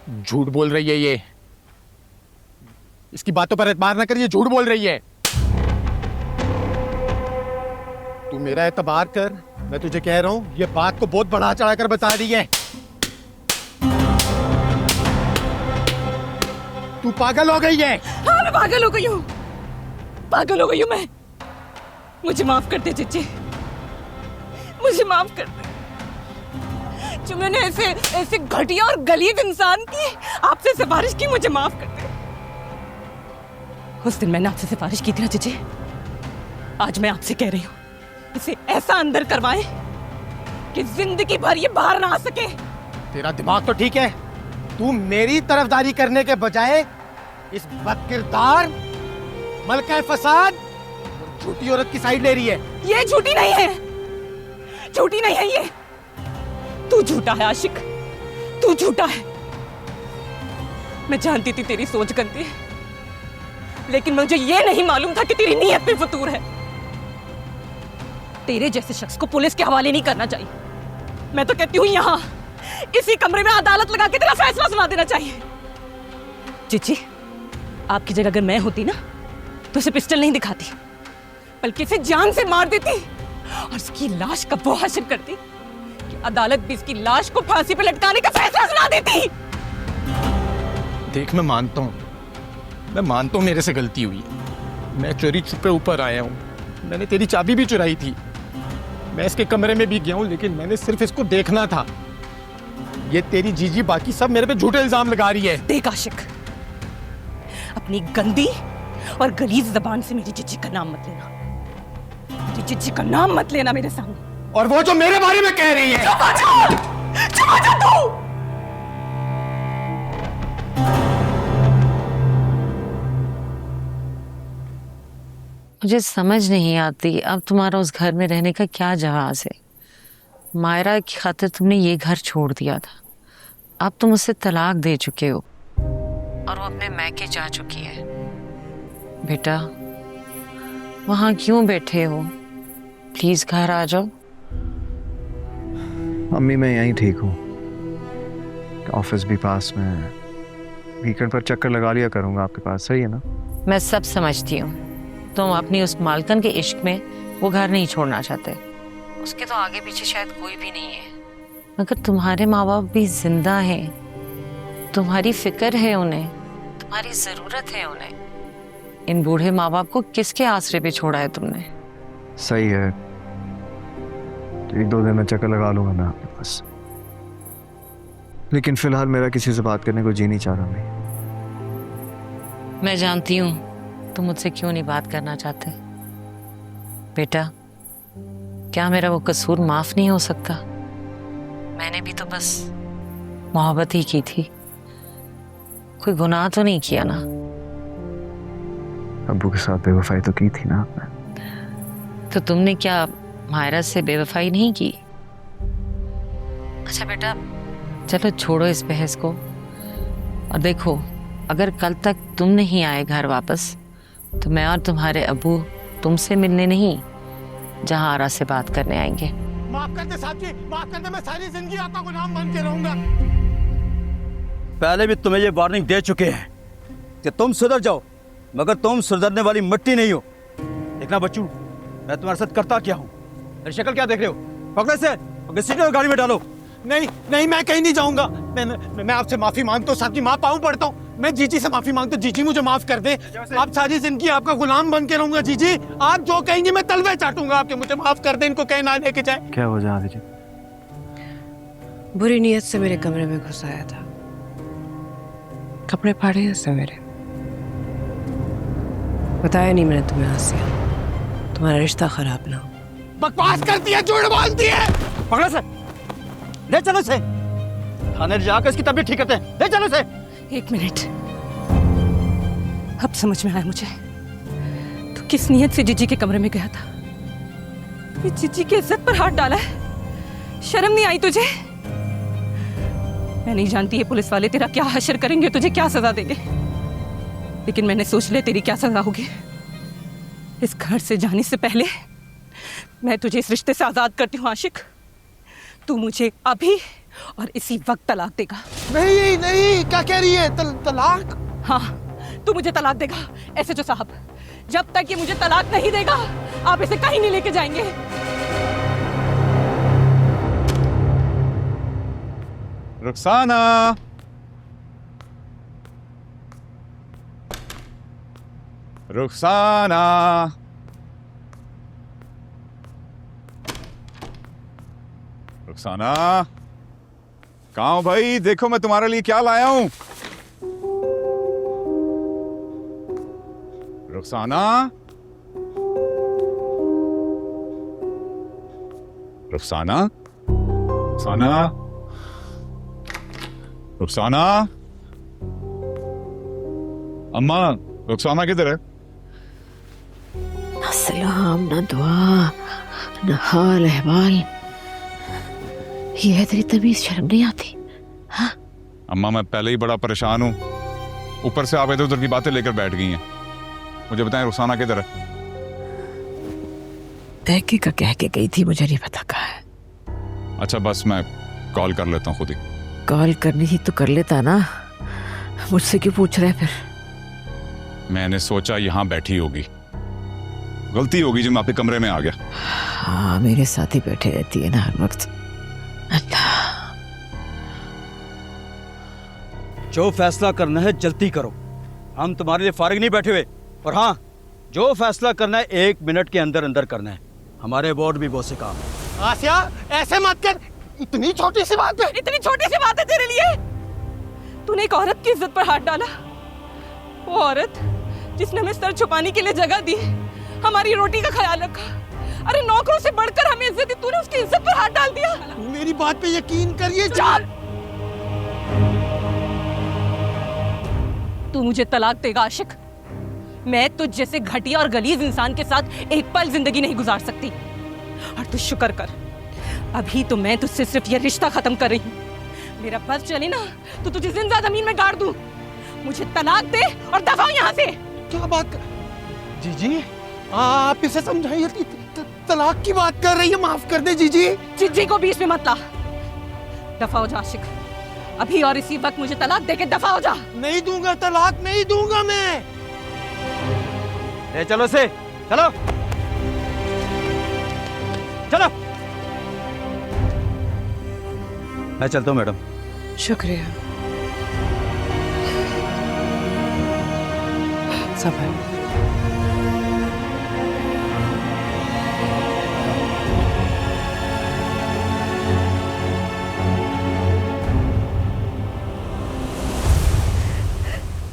झूठ बोल रही है ये। इसकी बातों पर एतबार ना कर, ये झूठ बोल रही है। तू मेरा एतबार कर, मैं तुझे कह रहा हूं ये बात को बहुत बढ़ा चढ़ाकर बता रही है। तू पागल हो गई है। हाँ मैं पागल हो गई हूँ, पागल हो गई हूँ मैं। मुझे माफ कर दे जीजी, मुझे माफ कर दे। जो मैंने ऐसे घटिया और गलीज इंसान की आपसे सिफारिश की, मुझे माफ कर दे। उस दिन मैंने आपसे सिफारिश की थी ना जीजी, आज मैं आपसे कह रही हूँ इसे ऐसा अंदर करवाएं कि जिंदगी भर ये बाहर ना आ सके। तेरा दिमाग तो ठीक है, तू मेरी तरफदारी करने के बजाय इस बदकिरदार मलका फसाद और झूठी औरत की साइड ले रही है। ये झूठी नहीं है, झूठी नहीं है ये। तू झूठा है आशिक, तू झूठा है। मैं जानती थी तेरी सोच गंदी है, लेकिन मुझे ये नहीं मालूम था कि तेरी नीयत भी फतूर है। तेरे जैसे शख्स को पुलिस के हवाले नहीं करना चाहिए। मैं तो कहती हूँ यहाँ इसी कमरे में अदालत लगा के तेरा फैसला सुना देना चाहिए। जीजी, आपकी जगह अगर मैं होती ना तो उसे पिस्टल नहीं दिखाती, बल्कि इसे जान से मार देती और उसकी लाश का वो हासिल करती कि अदालत भी इसकी लाश को फांसी पे लटकाने का फैसला सुना देती। देख, मैं मानता हूँ मेरे से गलती हुई है। मैं चोरी छुपे ऊपर आया हूँ, मैंने तेरी चाबी भी चुराई थी, मैं इसके कमरे में भी गया हूँ, लेकिन मैंने सिर्फ इसको देखना था। ये तेरी जीजी बाकी सब मेरे पे झूठे इल्जाम लगा रही है। देख आशिक, अपनी गंदी और गलीज जबान से मेरी जीजी का नाम मत लेना, मेरी जीजी का नाम मत लेना मेरे सामने। और वो जो मेरे बारे में कह रही है। चुप हो जा तू। मुझे समझ नहीं आती अब तुम्हारा उस घर में रहने का क्या जवाज है। मायरा की खातिर तुमने ये घर छोड़ दिया था, अब तुम उससे तलाक दे चुके हो और वो अपने मैके जा चुकी है। बेटा, वहां क्यों बैठे हो? प्लीज घर आ जाओ। मम्मी मैं यहीं ठीक हूँ, ऑफिस भी पास में है, वीकेंड पर चक्कर लगा लिया करूँगा आपके पास, सही है ना? मैं सब समझती हूँ, तुम अपनी उस मालकन के इश्क में वो घर नहीं छोड़ना चाहते। उसके तो आगे पीछे शायद कोई भी नहीं है, मगर तुम्हारे माँ बाप भी जिंदा हैं, तुम्हारी फिक्र है उन्हें, तुम्हारी जरूरत है उन्हें। इन बूढ़े माँ बाप को किसके आसरे पे छोड़ा है तुमने? सही है, एक दो दिन में चक्कर लगा लूंगा मैं आपके पास, लेकिन फिलहाल मेरा किसी से बात करने को जी नहीं चाह रहा। मैं जानती हूँ तुम मुझसे क्यों नहीं बात करना चाहते। बेटा, क्या मेरा वो कसूर माफ नहीं हो सकता? मैंने भी तो बस मोहब्बत ही की थी, कोई गुनाह तो नहीं किया ना। अब्बू के साथ बेवफाई तो की थी ना आपने। तो तुमने क्या मायरा से बेवफाई नहीं की? अच्छा बेटा, चलो छोड़ो इस बहस को और देखो, अगर कल तक तुम नहीं आए घर वापस तो मैं और तुम्हारे अब्बू तुमसे मिलने नहीं, जहां आरा से बात करने आएंगे। माफ कर दे साहब जी, माफ कर दे, मैं सारी जिंदगी आपका गुलाम बन के रहूंगा। पहले भी तुम्हें ये वार्निंग दे चुके हैं कि तुम सुधर जाओ, मगर तुम सुधरने वाली मिट्टी नहीं हो। देखना बच्चू, मैं तुम्हारे साथ करता क्या हूँ। मेरी शक्ल क्या देख रहे हो? पकड़े से घसीटो, गाड़ी में डालो। नहीं नहीं, मैं कहीं नहीं जाऊंगा। मैं आपसे माफी मांगता हूँ साहब जी, माँ पाँव पड़ता हूँ। मैं जीजी से माफी मांगता हूँ, जीजी मुझे माफ कर दे। आप सारी जिंदगी आपका गुलाम बन के रहूंगा जीजी, आप जो कहेंगे मैं तलवे चाटूंगा आपके। मुझे माफ कर दे, इनको कहीं ना लेके जाए। क्या हो जा दीजिए? बुरी नीयत से मेरे कमरे में घुस आया था, कपड़े फाड़े इससे मेरे। बताया नहीं मैंने तुम्हें आसिया, तुम्हारा रिश्ता खराब ना हो। बकवास करती है, झूठ बोलती है। पकड़े से ले चलो से थाने जाकर इसकी तबीयत ठीक करते हैं। ले चलो से। एक मिनट, अब समझ में आया मुझे तो किस नीयत से जीजी के कमरे में गया था। ये जीजी की इज्जत पर हाथ डाला है, शर्म नहीं आई तुझे? मैं नहीं जानती ये पुलिस वाले तेरा क्या हशर करेंगे, तुझे क्या सजा देंगे, लेकिन मैंने सोच लिया तेरी क्या सजा होगी। इस घर से जाने से पहले मैं तुझे इस रिश्ते से आजाद करती हूँ आशिक। तू मुझे अभी और इसी वक्त तलाक देगा। नहीं नहीं, क्या कह रही है? तलाक? हाँ, तू मुझे तलाक देगा एसएचओ साहब। जब तक ये मुझे तलाक नहीं देगा आप इसे कहीं नहीं लेके जाएंगे। रुखसाना, रुखसाना, रुखसाना, कहाँ हो भाई? देखो मैं तुम्हारे लिए क्या लाया हूं। रुखसाना, रुखसाना, रुखसाना, रुखसाना, अम्मा, रुखसाना किधर है? ना सलाम, ना दुआ, ना हाल अहवाल। ये है तेरी तमीज, शर्म नहीं आती? हाँ? अम्मा मैं पहले ही बड़ा परेशान हूँ, ऊपर से आप इधर उधर की बातें लेकर बैठ गई हैं। मुझे बताएं रुखसाना किधर है? तहकी का कह के गई थी, मुझे नहीं पता कहाँ है। अच्छा बस मैं कॉल कर लेता हूँ खुद ही। कॉल करनी थी तो कर लेता ना, मुझसे क्यों पूछ रहे फिर? मैंने सोचा यहाँ बैठी होगी, गलती होगी जो मैं आपके कमरे में आ गया। हाँ, मेरे साथ ही बैठे रहती है ना हर वक्त। अल्लाह, जो फैसला करना है जल्दी करो, हम तुम्हारे लिए फारिग नहीं बैठे हुए। और हाँ, जो फैसला करना है 1 मिनट के अंदर अंदर करना है। हमारे बोर्ड भी बहुत से काम है। आसिया, ऐसे मत कर, इतनी छोटी सी बात है। इतनी छोटी सी बात है तेरे लिए? तूने एक औरत की इज्जत पर हाथ डाला, वो औरत जिसने हमें सर छुपाने के लिए जगह दी, हमारी रोटी का ख्याल रखा। अरे नौकरों से बढ़कर हमें इज्जत दी, तूने उसकी इज्जत पर हाथ डाल दिया। मेरी बात पे यकीन करिए। चल, तू मुझे तलाक देगा आशिक? मैं तुझ जैसे घटिया और गलीज इंसान के साथ एक पल जिंदगी नहीं गुजार सकती। और तू शुक्र कर, अभी तो मैं तुझसे सिर्फ ये रिश्ता खत्म कर रही हूँ। मेरा बस चले ना तो तुझे जिंदा जमीन में गाड़ दूं। मुझे तलाक दे और दफा हो यहाँ से। क्या बात कर... जीजी, आप इसे समझाइए, तलाक की बात कर रही है। माफ कर दे जीजी। जीजी को बीच में मत ला। दफा हो जा आशिक, अभी और इसी वक्त मुझे तलाक दे के दफा हो जा। नहीं दूंगा तलाक, नहीं दूंगा मैं। ले चलो से, चलो चलो। मैं चलता हूँ मैडम। शुक्रिया। सब है।